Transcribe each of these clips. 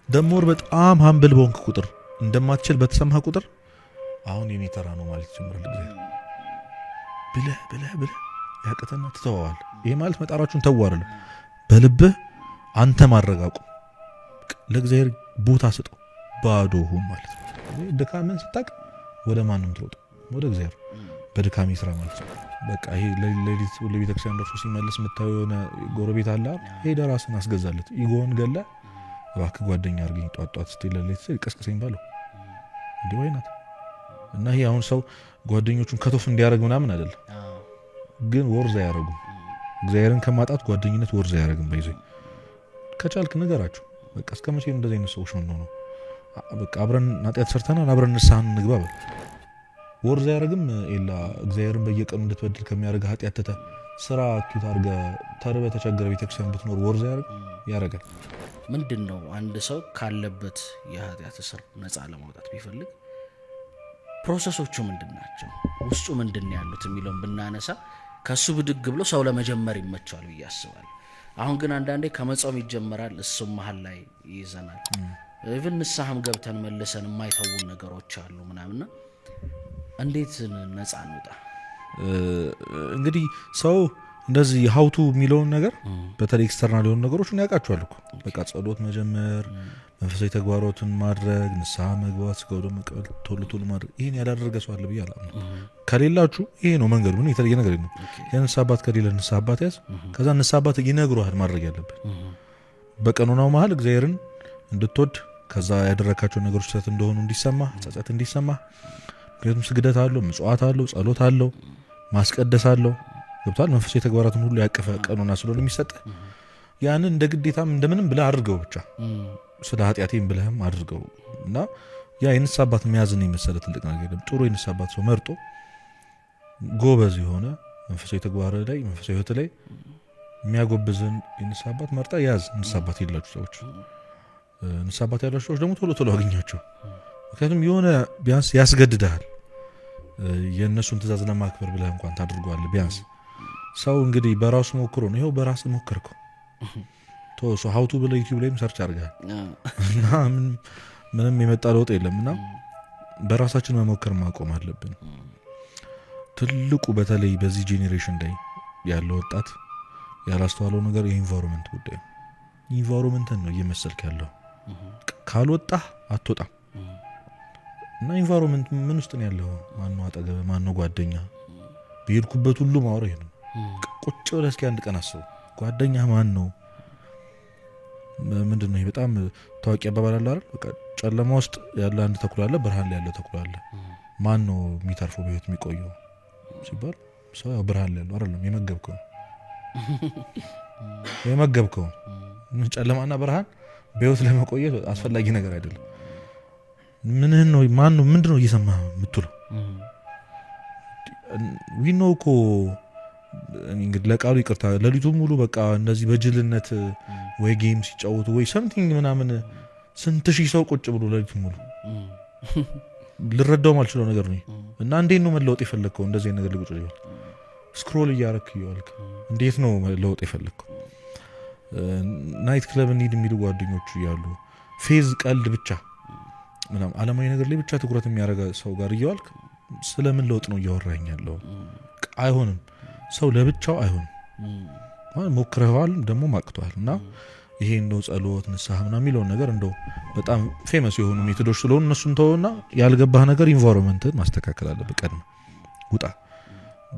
ደሞር በጣም ሃምብል በሆንክ ቁጥር እንደማትችል በተሰማህ ቁጥር አሁን የኔ ተራ ነው ማለት ጀምራል ብለህ ያቀተና ትተዋዋል። ይሄ ማለት መጣራችሁን ተዋረለ በልብህ አንተ ማረጋቁ ለእግዚአብሔር ቦታ ስጠው ባዶ ሁን ማለት ነው። ድካምን ስታቅ ወደ ማንም ትሮጥ ወደ እግዚአብሔር በድካም ይስራ ማለት ነው። በቃ ይሄ ለሊት ለቤተክርስቲያን ደርሶ ሲመለስ መታው የሆነ ጎረቤት አለ ሄደ ራስን አስገዛለት ኢጎን ገለ እባክህ ጓደኛ አርገኝ ጧጧት ስትል ለሊት ቀስቀሰኝ ባለው እንዲህ ወይናት እና ይሄ አሁን ሰው ጓደኞቹን ከቶፍ እንዲያረግ ምናምን አይደለም፣ ግን ወርዛ ያረጉ እግዚአብሔርን ከማጣት ጓደኝነት ወርዛ ያረግም በይዘይ ከቻልክ ነገራችሁ በቃ እስከመቼ እንደዚህ አይነት ሰዎች ምን ነው በቃ አብረን ኃጢአት ሰርተናል አብረን ንስሐን እንግባ በል ወርዛ ያረግም ኤላ እግዚአብሔርን በየቀኑ እንድትበድል ከሚያረግ ኃጢአት ተተ ስራ አኪት አርገ ተርበ ተቸገረ ቤተክርስቲያን ብትኖር ወርዛ ያረጋል። ምንድነው አንድ ሰው ካለበት የኃጢአት እስር ነፃ ለማውጣት ቢፈልግ ፕሮሰሶቹ ምንድናቸው ውስጡ ምንድን ያሉት የሚለውን ብናነሳ ከሱ ብድግ ብሎ ሰው ለመጀመር ይመቻል ብዬ አስባለሁ። አሁን ግን አንዳንዴ ከመጾም ይጀምራል እሱም መሃል ላይ ይይዘናል። ኢቭን ንስሐም ገብተን መልሰን የማይተውን ነገሮች አሉ ምናምንና እንዴት ነፃ እንውጣ? እንግዲህ ሰው እንደዚህ ሀውቱ የሚለውን ነገር በተለይ ኤክስተርናል የሆኑ ነገሮችን ያውቃቸዋል እኮ በቃ ጸሎት መጀመር፣ መንፈሳዊ ተግባራትን ማድረግ፣ ንስሐ መግባት፣ ስጋው ደም መቀበል፣ ቶሎ ማድረግ ይሄን ያላደረገ ሰው አለ ብዬ አላምንም። ከሌላችሁ ይሄ ነው መንገዱ። ምን የተለየ ነገር ነው? የንስሐ አባት ከሌለ ንስሐ አባት ያዝ። ከዛ ንስሐ አባት ይነግሩሃል ማድረግ ያለብን በቀኖናው መሀል እግዚአብሔርን እንድትወድ ከዛ ያደረካቸው ነገሮች ስህተት እንደሆኑ እንዲሰማ ጸጸት እንዲሰማ ምክንያቱም ስግደት አለው፣ ምጽዋት አለው፣ ጸሎት አለው፣ ማስቀደስ አለው ገብቷል። መንፈሳዊ ተግባራትን ሁሉ ያቀፈ ቀኖና ስለሆነ የሚሰጥ ያንን እንደ ግዴታም እንደምንም ብለህ አድርገው ብቻ ስለ ኃጢአቴም ብለህም አድርገው እና ያ የንስሐ አባት መያዝን የመሰለ ትልቅ ነገር የለም። ጥሩ የንስሐ አባት ሰው መርጦ ጎበዝ የሆነ መንፈሳዊ ተግባር ላይ መንፈሳዊ ህይወት ላይ የሚያጎብዝን የንስሐ አባት መርጣ ያዝ። ንስሐ አባት የሌላችሁ ሰዎች ንስሐ አባት ያላችሁ ሰዎች ደግሞ ቶሎ አግኛቸው። ምክንያቱም የሆነ ቢያንስ ያስገድዳል የእነሱን ትእዛዝ ለማክበር ብለህ እንኳን ታድርገዋለህ። ቢያንስ ሰው እንግዲህ በራሱ ሞክሮ ነው። ይኸው በራስ ሞከርከው ቶሶ ሀውቱ ብለህ ዩቲዩብ ላይም ሰርች አድርገሃል እና ምንም የመጣ ለውጥ የለም እና በራሳችን መሞከር ማቆም አለብን። ትልቁ በተለይ በዚህ ጄኔሬሽን ላይ ያለው ወጣት ያላስተዋለው ነገር የኢንቫይሮንመንት ጉዳይ ነው። ኢንቫይሮንመንትን ነው እየመሰልክ ያለው። ካልወጣህ አትወጣም እና ኢንቫይሮንመንት ምን ውስጥ ነው ያለው? ማነው አጠገብ? ማነው ጓደኛ? በሄድኩበት ሁሉ ማውራት ይሄ ነው። ቁጭ ብለህ እስኪ አንድ ቀን አስበው ጓደኛ ማን ነው? ምንድነው? ይሄ በጣም ታዋቂ አባባል አለ አይደል? በቃ ጨለማ ውስጥ ያለ አንድ ተኩላ አለ፣ ብርሃን ላይ ያለ ተኩላ አለ። ማን ነው የሚተርፈው በህይወት የሚቆየው ሲባል ሰው ያው ብርሃን ላይ ያለው አይደለም የመገብከው ጨለማና ብርሃን በህይወት ለመቆየት አስፈላጊ ነገር አይደለም። ምንህን ነው ማን ነው ምንድነው እየሰማህ የምትለው? ዊኖ እኮ እንግዲህ ለቃሉ ይቅርታ ለሊቱ ሙሉ በቃ እንደዚህ በጅልነት ወይ ጌም ሲጫወቱ ወይ ሰምቲንግ ምናምን ስንት ሺህ ሰው ቁጭ ብሎ ለሊቱ ሙሉ ልረዳው ማልችለው ነገር ነው። እና እንዴት ነው መለወጥ የፈለግከው? እንደዚህ ነገር ልቁጭ ይላል ስክሮል እያረክ ይዋልክ እንዴት ነው መለወጥ የፈለግከው? ናይት ክለብ እንሂድ የሚሉ ጓደኞቹ ያሉ ፌዝ ቀልድ ብቻ ምናምን ዓለማዊ ነገር ላይ ብቻ ትኩረት የሚያደርግ ሰው ጋር እያዋልክ ስለምን ለውጥ ነው እያወራኝ ያለው? አይሆንም። ሰው ለብቻው አይሆንም። ሞክረዋል ደግሞ ማቅቷል። እና ይሄ እንደው ጸሎት ንስሐ ምናምን የሚለውን ነገር እንደው በጣም ፌመስ የሆኑ ሜቶዶች ስለሆኑ እነሱን ተውና ያልገባህ ነገር ኢንቫይሮንመንትን ማስተካከል አለብህ። ቀድመህ ውጣ።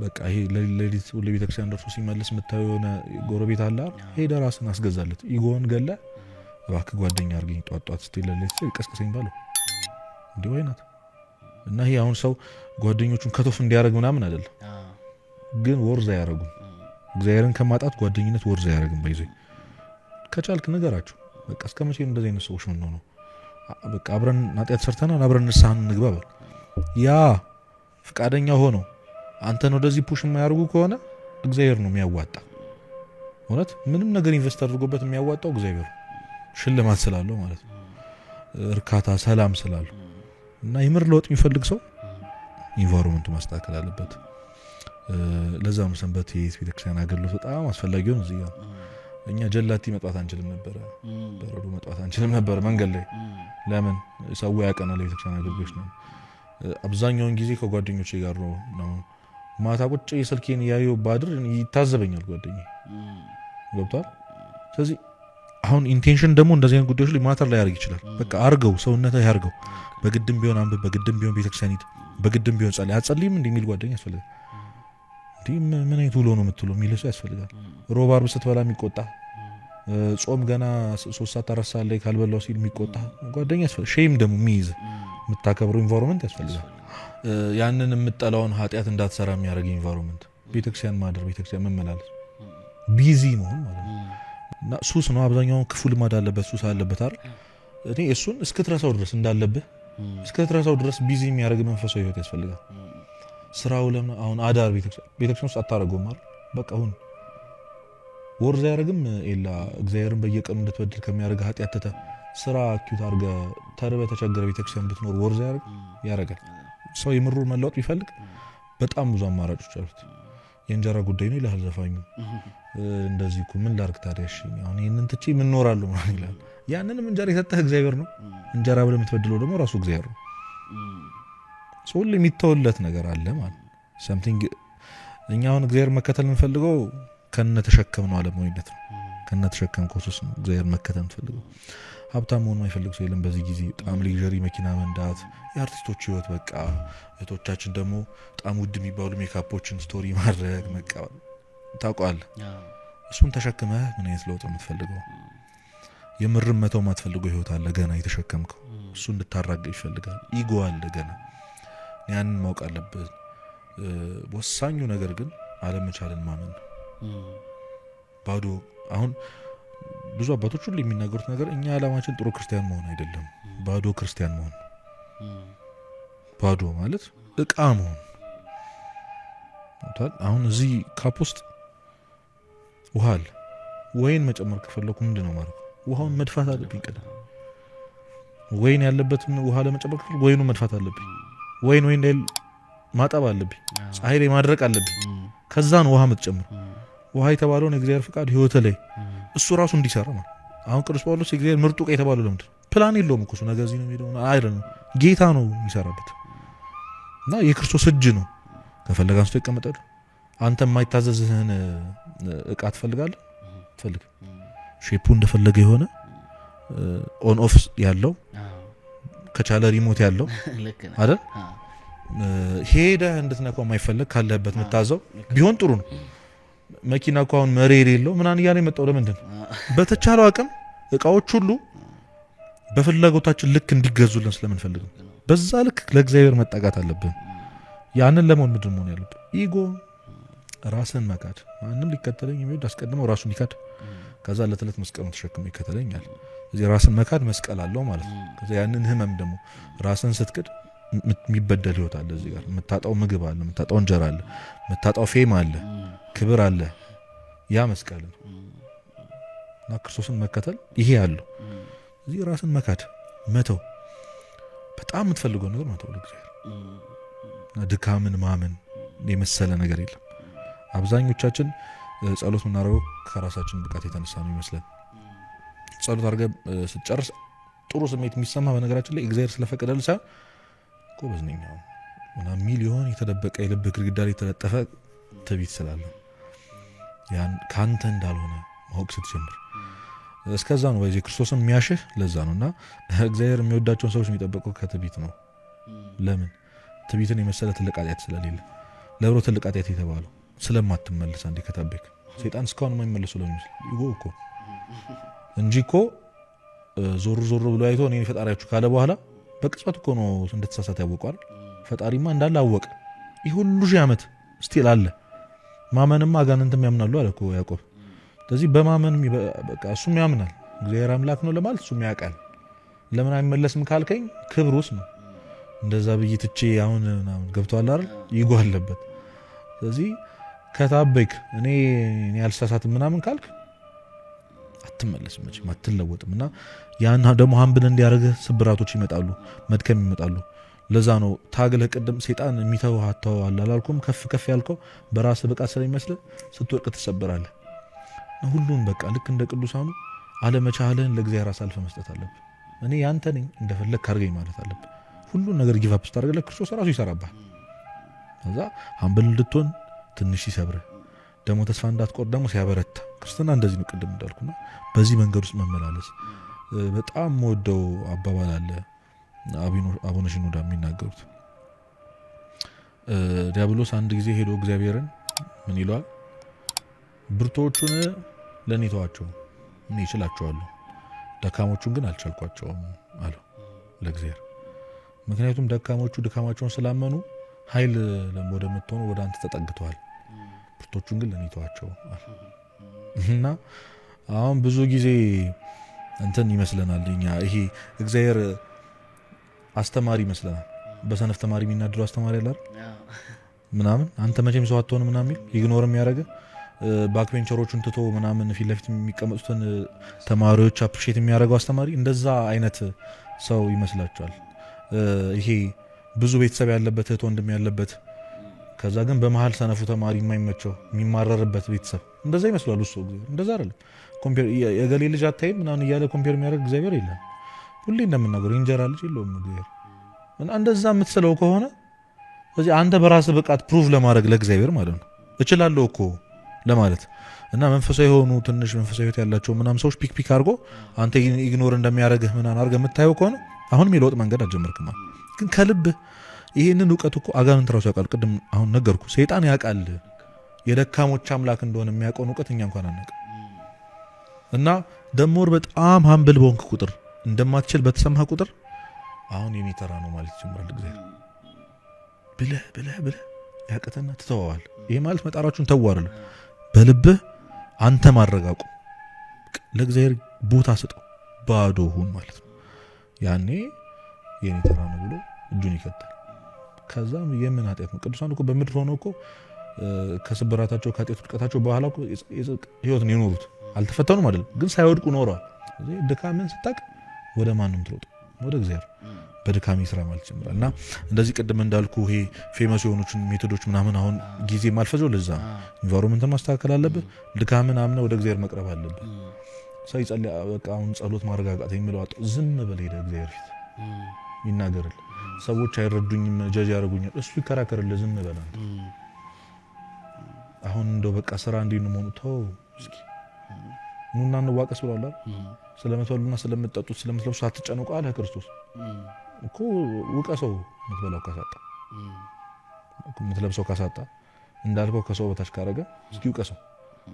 በቃ ይሄ ለሊት ለቤተክርስቲያን ደርሶ ሲመለስ መታው የሆነ ጎረቤት አለ ሄደ ራስን አስገዛለት ኢጎን ገለ እባክህ ጓደኛ አርገኝ ጧጧት ስትል ለሊት ቀስቀሰኝ ባለው እንዲህ ወይናት እና ይሄ አሁን ሰው ጓደኞቹን ከቶፍ እንዲያረግ ምናምን አይደለም፣ ግን ወርዛ ያረጉ እግዚአብሔርን ከማጣት ጓደኝነት ወርዛ ያረግም በይዘይ ከቻልክ ነገራችሁ በቃ እስከመቼ እንደዚህ አይነት ሰዎች ምን ነው በቃ አብረን ኃጢአት ሰርተናል አብረን ንስሐን እንግባ በል። ያ ፍቃደኛ ሆኖ አንተን ወደዚህ ፑሽ የማያርጉ ከሆነ እግዚአብሔር ነው የሚያዋጣ። እውነት ምንም ነገር ኢንቨስት አድርጎበት የሚያዋጣው እግዚአብሔር ሽልማት ስላለው ማለት ነው፣ እርካታ ሰላም ስላለው እና ይምር ለውጥ የሚፈልግ ሰው ኢንቫይሮንመንቱ ማስተካከል አለበት። ለዛ ነው ሰንበት የቤተክርስቲያን አገልግሎት በጣም አስፈላጊ ነው። እዚህ እኛ ጀላቲ መጥፋት አንችልም ነበር፣ በረዶ መጥፋት አንችልም ነበር መንገድ ላይ። ለምን ሰው ያቀናል ቤተክርስቲያን አገልግሎት ነው። አብዛኛውን ጊዜ ከጓደኞቼ ጋር ነው ማታ ቁጭ ስልኬን ያየው ባድር ይታዘበኛል ጓደኛዬ ገብቷል። ስለዚህ አሁን ኢንቴንሽን ደግሞ እንደዚህ አይነት ጉዳዮች ላይ ማተር ላይ ያርግ ይችላል። በቃ አርገው ሰውነትህ ያርገው። በግድም ቢሆን አንብብ፣ በግድም ቢሆን ቤተክርስቲያን ሂድ፣ በግድም ቢሆን ጸልይ። አጸልይም እንደሚል ጓደኛ ያስፈልጋል። ምን አይነት ውሎ ነው የምትለው የሚል ሰው ያስፈልጋል። ሮብ ዓርብ ስትበላ የሚቆጣ ጾም ገና 3 ሰዓት 4 ሰዓት ላይ ካልበላው ሲል የሚቆጣ ጓደኛ ያስፈልጋል። ሼም ደግሞ የሚይዝ የምታከብረው ኢንቫይሮንመንት ያስፈልጋል። ያንን የምጠላውን ኃጢአት እንዳትሰራ የሚያደርግ ኢንቫይሮንመንት፣ ቤተክርስቲያን ማደር፣ ቤተክርስቲያን መመላለስ፣ ቢዚ መሆን ማለት ነው። እና ሱስ ነው አብዛኛውን ክፉ ልማድ አለበት፣ ሱስ አለበት አይደል? እኔ እሱን እስክትረሳው ድረስ እንዳለብህ እስክትረሳው ድረስ ቢዚ የሚያደርግ መንፈሳዊ ህይወት ያስፈልጋል። ስራው ለምን አሁን አዳር ቤተክርስቲያን ውስጥ አታረገውም አይደል? በቃ አሁን ወርዝ ያደርግም ኤላ እግዚአብሔርን በየቀኑ እንድትበድል ከሚያደርግ ኃጢአት ተተ ስራ አኪዩት አድርገ ተርበ ተቸገረ ቤተክርስቲያን እንድትኖር ወርዝ ያደርጋል። ሰው የምሩ መለወጥ ቢፈልግ በጣም ብዙ አማራጮች አሉት። የእንጀራ ጉዳይ ነው ይላል ዘፋኙ። እንደዚህ እኮ ምን ላድርግ ታዲያ እሺ አሁን ይሄንን ትቼ ምን እኖራለሁ ማለት ይላል። ያንንም እንጀራ የሰጠህ እግዚአብሔር ነው። እንጀራ ብለህ የምትበድለው ደግሞ ራሱ እግዚአብሔር ነው። ሰው ሁሉ የሚተወለት ነገር አለ ማለት something። እኛ አሁን እግዚአብሔር መከተል የምንፈልገው ከነ ተሸከምነው ዓለማዊነት ነው። ከነ ተሸከምከው ሱስ ነው እግዚአብሔር መከተል የምንፈልገው። ሀብታም መሆን የማይፈልግ ሰው የለም በዚህ ጊዜ። በጣም ሌጀሪ መኪና መንዳት የአርቲስቶች ህይወት በቃ። እህቶቻችን ደግሞ በጣም ውድ የሚባሉ ሜካፖችን ስቶሪ ማድረግ መቀበል ታውቃለህ። እሱን ተሸክመህ ምን አይነት ለውጥ የምትፈልገው? የምርም መተው የማትፈልገው ህይወት አለ ገና የተሸከምከው። እሱ እንድታራገው ይፈልጋል። ኢጎ አለ ገና። ያንን ማወቅ አለብህ። ወሳኙ ነገር ግን አለመቻልን ማመን ነው። ባዶ አሁን ብዙ አባቶች ሁሉ የሚናገሩት ነገር እኛ ዓላማችን ጥሩ ክርስቲያን መሆን አይደለም፣ ባዶ ክርስቲያን መሆን። ባዶ ማለት እቃ መሆን። አሁን እዚህ ካፕ ውስጥ ውሃ አለ። ወይን መጨመር ከፈለኩ ምንድን ነው ማድረግ? ውሃውን መድፋት አለብኝ። ቀደም ወይን ያለበትን ውሃ ለመጨመር ከፈለኩ ወይኑ መድፋት አለብኝ። ወይን እንዳይል ማጠብ አለብኝ። ፀሐይ ላይ ማድረቅ አለብኝ። ከዛ ነው ውሃ የምትጨምር። ውሃ የተባለውን የእግዚአብሔር ፍቃድ ህይወት ላይ እሱ ራሱ እንዲሰራ ማለት። አሁን ቅዱስ ጳውሎስ የእግዚአብሔር ምርጡ ዕቃ የተባለው ለምንድን ነው? ፕላን የለውም እኮ እሱ ነገ እዚህ ነው የሚሄደው አይደለም። ጌታ ነው የሚሰራበት እና የክርስቶስ እጅ ነው። ከፈለገ አንስቶ ይቀመጣል። አንተ የማይታዘዝህን ዕቃ ትፈልጋለህ? ትፈልግ ሼፑ እንደፈለገ የሆነ ኦን ኦፍ ያለው ከቻለ ሪሞት ያለው አይደል? ሄደህ እንድትነካው የማይፈልግ ካለህበት የምታዘው ቢሆን ጥሩ ነው። መኪና እኮ አሁን መሪ የሌለው ምናምን እያለ የመጣው ለምንድን ነው? በተቻለው አቅም እቃዎች ሁሉ በፍላጎታችን ልክ እንዲገዙልን ስለምንፈልግ ነው። በዛ ልክ ለእግዚአብሔር መጠጋት አለብን። ያንን ለመሆን ምንድን መሆን ያለብን? ኢጎ፣ ራስን መካድ። ማንም ሊከተለኝ የሚወድ አስቀድመው ራሱን ይካድ፣ ከዛ ለተለት መስቀሉን ተሸክሞ ይከተለኛል። እዚህ ራስን መካድ መስቀል አለው ማለት ነው። ከዛ ያንን ህመም ደግሞ ራስን ስትክድ የሚበደል ህይወት አለ። እዚህ ጋር የምታጣው ምግብ አለ፣ የምታጣው እንጀራ አለ፣ የምታጣው ፌም አለ፣ ክብር አለ። ያ መስቀል ነው እና ክርስቶስን መከተል ይሄ አለው። እዚህ ራስን መካድ መተው፣ በጣም የምትፈልገው ነገር መተው ለእግዚአብሔር። ድካምን ማመን የመሰለ ነገር የለም። አብዛኞቻችን ጸሎት የምናደርገው ከራሳችን ብቃት የተነሳ ነው ይመስለን። ጸሎት አድርገህ ስትጨርስ ጥሩ ስሜት የሚሰማ በነገራችን ላይ እግዚአብሔር ስለፈቀደልህ ሳይሆን ጎበዝ ነኝ ምናምን ሚሊዮን የተደበቀ የልብ ግድግዳ ላይ የተለጠፈ ትዕቢት ስላለ ያን ካንተ እንዳልሆነ ማወቅ ስትጀምር እስከዛ ነው በዚህ ክርስቶስን የሚያሽህ ለዛ ነው። እና እግዚአብሔር የሚወዳቸውን ሰዎች የሚጠበቀው ከትዕቢት ነው። ለምን? ትዕቢትን የመሰለ ትልቅ ኃጢአት ስለሌለ። ለብሮ ትልቅ ኃጢአት የተባለው ስለማትመለስ አንዴ ከታበክ ሰይጣን እስካሁን የማይመለሱ ለሚመስል ይጎ እኮ እንጂ እኮ ዞር ዞር ብሎ አይቶ እኔ ፈጣሪያችሁ ካለ በኋላ በቅጽበት እኮ ነው እንደተሳሳተ ያወቀዋል። ፈጣሪማ እንዳለ አወቀ። ይህ ሁሉ ሺህ ዓመት ስቲል አለ። ማመንማ አጋንንትም ያምናሉ አለ እኮ ያዕቆብ። ስለዚህ በማመን በቃ እሱም ያምናል እግዚአብሔር አምላክ ነው ለማለት እሱም ያውቃል። ለምን አይመለስም ካልከኝ ክብሩስ ነው። እንደዛ ብዬ ትቼ አሁን ገብቷል አይደል? ይጎ አለበት። ስለዚህ ከታበይክ እኔ ያልሳሳትም ምናምን ካልክ አትመለስም፣ መቼም አትለወጥም። እና ያን ደግሞ ሀምብል እንዲያደርግህ ስብራቶች ይመጣሉ፣ መድከም ይመጣሉ። ለዛ ነው ታግለህ ቅድም ሰይጣን የሚተውህ አታው አላልኩም? ከፍ ከፍ ያልከው በራስህ ብቃት ስለሚመስልህ ስትወድቅ ትሰበራለህ። ሁሉን በቃ ልክ እንደ ቅዱሳኑ አለመቻልን ለእግዚአብሔር አሳልፈ መስጠት አለብህ። እኔ ያንተ ነኝ እንደፈለግ ካርገኝ ማለት አለብህ። ሁሉን ነገር ጊቭ አፕ ስታደርግ ክርስቶስ ራሱ ይሰራባል። ከዛ ሀምብል እንድትሆን ትንሽ ሲሰብርህ ደግሞ ተስፋ እንዳትቆርጥ ደግሞ ሲያበረታ ክርስትና እንደዚህ ነው። ቅድም እንዳልኩና በዚህ መንገድ ውስጥ መመላለስ በጣም ወደው አባባል አለ አቡነ ሽኖዳ የሚናገሩት። ዲያብሎስ አንድ ጊዜ ሄዶ እግዚአብሔርን ምን ይለዋል? ብርቶቹን ለእኔ ተዋቸው፣ እኔ ይችላቸዋለሁ፣ ደካሞቹን ግን አልቻልኳቸውም አለው ለእግዚአብሔር። ምክንያቱም ደካሞቹ ድካማቸውን ስላመኑ ኃይል ወደምትሆኑ ወደ አንተ ተጠግተዋል፣ ብርቶቹን ግን ለእኔ ተዋቸው እና አሁን ብዙ ጊዜ እንትን ይመስለናል እኛ ይሄ እግዚአብሔር አስተማሪ ይመስለናል። በሰነፍ ተማሪ የሚናድረው አስተማሪ አለ ምናምን አንተ መቼም ሰው አትሆንም ምናምን ኢግኖር የሚያደርግ ባክቤንቸሮቹን ትቶ ምናምን ፊት ለፊት የሚቀመጡትን ተማሪዎች አፕሪሼት የሚያደርገው አስተማሪ እንደዛ አይነት ሰው ይመስላችኋል። ይሄ ብዙ ቤተሰብ ያለበት እህት ወንድም ያለበት ከዛ ግን በመሀል ሰነፉ ተማሪ የማይመቸው የሚማረርበት ቤተሰብ እንደዛ ይመስላል። እሱ እንደዛ አይደለም። ኮምፔር የገሌ ልጅ አታይም ምናምን እያለ ኮምፔር የሚያደርግ እግዚአብሔር የለም። ሁሌ እንደምናገረው እንጀራ ልጅ የለውም እግዚአብሔር። እና እንደዛ የምትስለው ከሆነ ስለዚህ አንተ በራስህ ብቃት ፕሩቭ ለማድረግ ለእግዚአብሔር ማለት ነው እችላለሁ እኮ ለማለት እና መንፈሳዊ የሆኑ ትንሽ መንፈሳዊ ህይወት ያላቸው ምናምን ሰዎች ፒክ አድርጎ አንተ ኢግኖር እንደሚያደርግህ ምናምን አድርገህ የምታየው ከሆነ አሁንም የለውጥ መንገድ አልጀመርክም። ግን ከልብህ ይህንን እውቀት እኮ አጋንንት ራሱ ያውቃል። ቅድም አሁን ነገርኩ፣ ሰይጣን ያውቃል የደካሞች አምላክ እንደሆነ የሚያውቀውን እውቀት እኛ እንኳን አናውቅም። እና ደሞር በጣም ሀምብል በሆንክ ቁጥር እንደማትችል በተሰማህ ቁጥር አሁን የኔ ተራ ነው ማለት ይጀምራል እግዚአብሔር ብለህ ያቀተና ትተዋዋል። ይሄ ማለት መጣራችሁን ተዋረሉ በልብህ አንተ ማረጋቁ ለእግዚአብሔር ቦታ ስጠው፣ ባዶ ሁን ማለት ነው። ያኔ የኔ ተራ ነው ብሎ እጁን ይከታል። ከዛም የምን ኃጢአት ነው? ቅዱሳን እኮ በምድር ሆነው እኮ ከስብራታቸው ከኃጢአት ውድቀታቸው በኋላ እኮ ህይወት ነው የኖሩት። አልተፈተኑም አይደለም፣ ግን ሳይወድቁ ኖረዋል። ድካምን ስታቅ ወደ ማንም ትሮጥ ወደ እግዚአብሔር በድካሚ ስራ ማለት ይጀምራል። እና እንደዚህ ቅድም እንዳልኩ ይሄ ፌመስ የሆኑችን ሜቶዶች ምናምን አሁን ጊዜ ማልፈጀው ለዛ ኢንቫይሮንመንትን ማስተካከል አለብህ። ድካምን አምነህ ወደ እግዚአብሔር መቅረብ አለብህ። ሰው ይጸልይ በቃ አሁን ጸሎት ማረጋጋት የሚለው አጣ ዝም በል ሄደ እግዚአብሔር ፊት ይናገርል። ሰዎች አይረዱኝም ጀጅ ያደርጉኛል፣ እሱ ይከራከርልህ ዝም በል። አሁን እንደው በቃ ስራ እንዲህ ነው ሞኑ ተው እስኪ ኑና እንዋቀስ ብሏል። ስለምትበሉና ስለምትጠጡት ስለምትለብሱ አትጨነቁ አለ ክርስቶስ እኮ። ውቀሰው የምትበላው ካሳጣ የምትለብሰው ካሳጣ እንዳልከው ከሰው በታች ካረገ እስኪ ውቀሰው።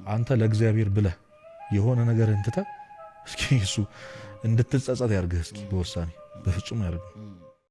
አንተ ለእግዚአብሔር ብለህ የሆነ ነገር እንትተህ እስኪ እሱ እንድትጸጸት ያርግህ እስኪ በውሳኔ በፍጹም ያርግህ።